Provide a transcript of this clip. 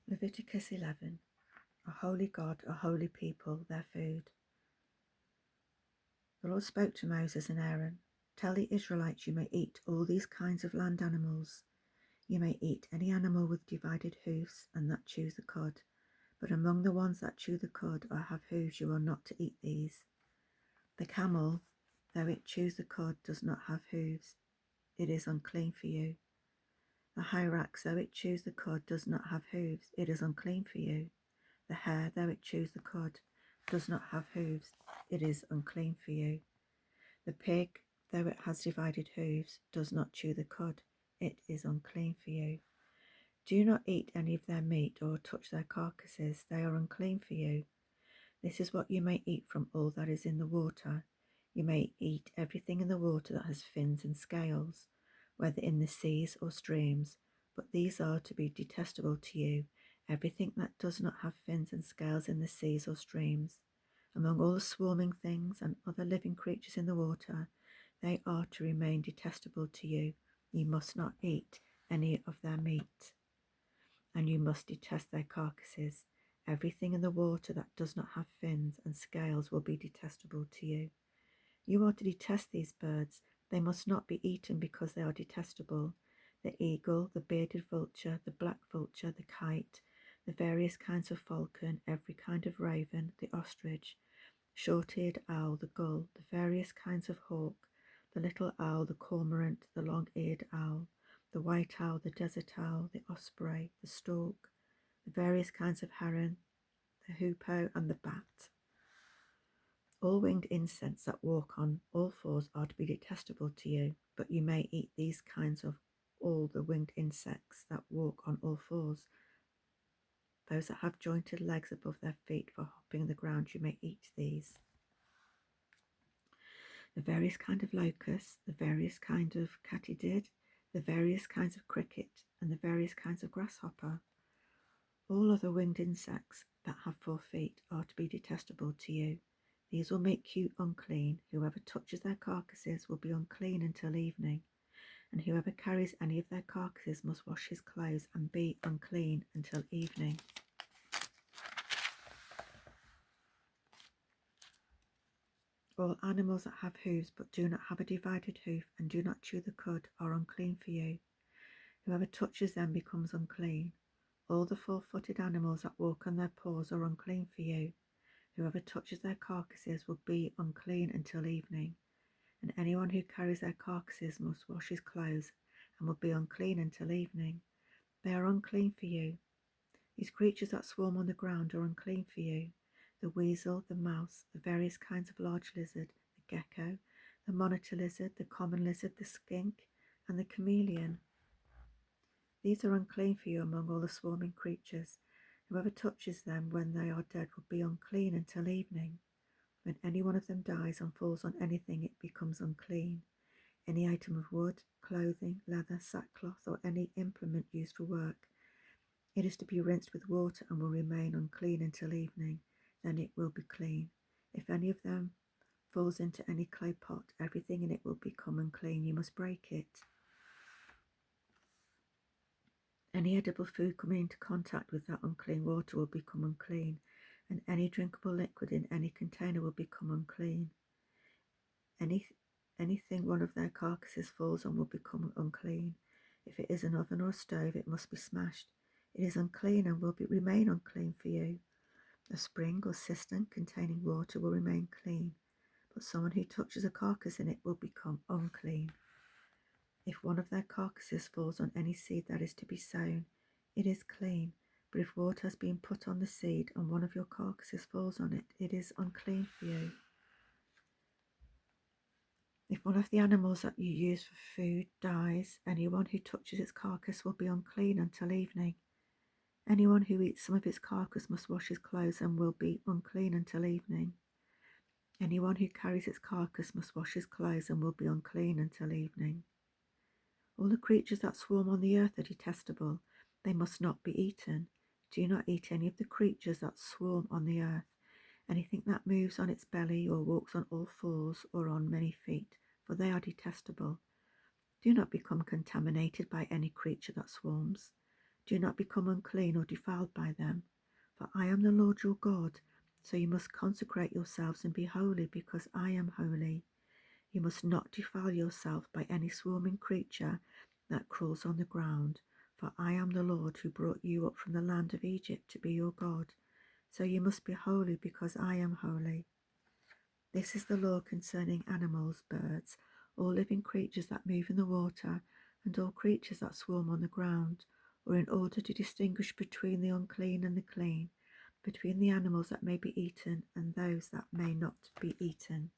Leviticus 11. A holy God, a holy people, their food. The Lord spoke to Moses and Aaron, "Tell the Israelites you may eat all these kinds of land animals. You may eat any animal with divided hoofs and that chews the cud, but among the ones that chew the cud or have hooves you are not to eat these. The camel, though it chews the cud, does not have hooves. It is unclean for you. The hyrax, though it chews the cud, does not have hooves. It is unclean for you. The hare, though it chews the cud, does not have hooves. It is unclean for you. The pig, though it has divided hooves, does not chew the cud. It is unclean for you. Do not eat any of their meat or touch their carcasses. They are unclean for you. This is what you may eat from all that is in the water. You may eat everything in the water that has fins and scales, whether in the seas or streams, but these are to be detestable to you, everything that does not have fins and scales in the seas or streams. Among all the swarming things and other living creatures in the water, they are to remain detestable to you. You must not eat any of their meat, and you must detest their carcasses. Everything in the water that does not have fins and scales will be detestable to you. You are to detest these birds. They must not be eaten because they are detestable. The eagle, the bearded vulture, the black vulture, the kite, the various kinds of falcon, every kind of raven, the ostrich, short-eared owl, the gull, the various kinds of hawk, the little owl, the cormorant, the long-eared owl, the white owl, the desert owl, the osprey, the stork, the various kinds of heron, the hoopoe, and the bat. All winged insects that walk on all fours are to be detestable to you, but you may eat these kinds of all the winged insects that walk on all fours. Those that have jointed legs above their feet for hopping the ground, you may eat these. The various kind of locusts, the various kind of katydid, the various kinds of cricket, and the various kinds of grasshopper. All other winged insects that have 4 feet are to be detestable to you. These will make you unclean. Whoever touches their carcasses will be unclean until evening, and whoever carries any of their carcasses must wash his clothes and be unclean until evening. All animals that have hooves but do not have a divided hoof and do not chew the cud are unclean for you. Whoever touches them becomes unclean. All the 4-footed animals that walk on their paws are unclean for you. Whoever touches their carcasses will be unclean until evening, and anyone who carries their carcasses must wash his clothes and will be unclean until evening. They are unclean for you. These creatures that swarm on the ground are unclean for you: the weasel, the mouse, the various kinds of large lizard, the gecko, the monitor lizard, the common lizard, the skink, and the chameleon. These are unclean for you among all the swarming creatures. Whoever touches them when they are dead will be unclean until evening. When any one of them dies and falls on anything, it becomes unclean. Any item of wood, clothing, leather, sackcloth, or any implement used for work, it is to be rinsed with water and will remain unclean until evening. Then it will be clean. If any of them falls into any clay pot, everything in it will become unclean. You must break it. Any edible food coming into contact with that unclean water will become unclean, and any drinkable liquid in any container will become unclean. Anything one of their carcasses falls on will become unclean. If it is an oven or a stove, it must be smashed. It is unclean and will remain unclean for you. A spring or cistern containing water will remain clean, but someone who touches a carcass in it will become unclean. If one of their carcasses falls on any seed that is to be sown, it is clean, but if water has been put on the seed and one of your carcasses falls on it, it is unclean for you. If one of the animals that you use for food dies, anyone who touches its carcass will be unclean until evening. Anyone who eats some of its carcass must wash his clothes and will be unclean until evening. Anyone who carries its carcass must wash his clothes and will be unclean until evening. All the creatures that swarm on the earth are detestable. They must not be eaten. Do not eat any of the creatures that swarm on the earth, anything that moves on its belly or walks on all fours or on many feet, for they are detestable. Do not become contaminated by any creature that swarms. Do not become unclean or defiled by them, for I am the Lord your God. So you must consecrate yourselves and be holy, because I am holy. You must not defile yourself by any swarming creature that crawls on the ground, for I am the Lord who brought you up from the land of Egypt to be your God. So you must be holy, because I am holy. This is the law concerning animals, birds, all living creatures that move in the water, and all creatures that swarm on the ground, or in order to distinguish between the unclean and the clean, between the animals that may be eaten and those that may not be eaten.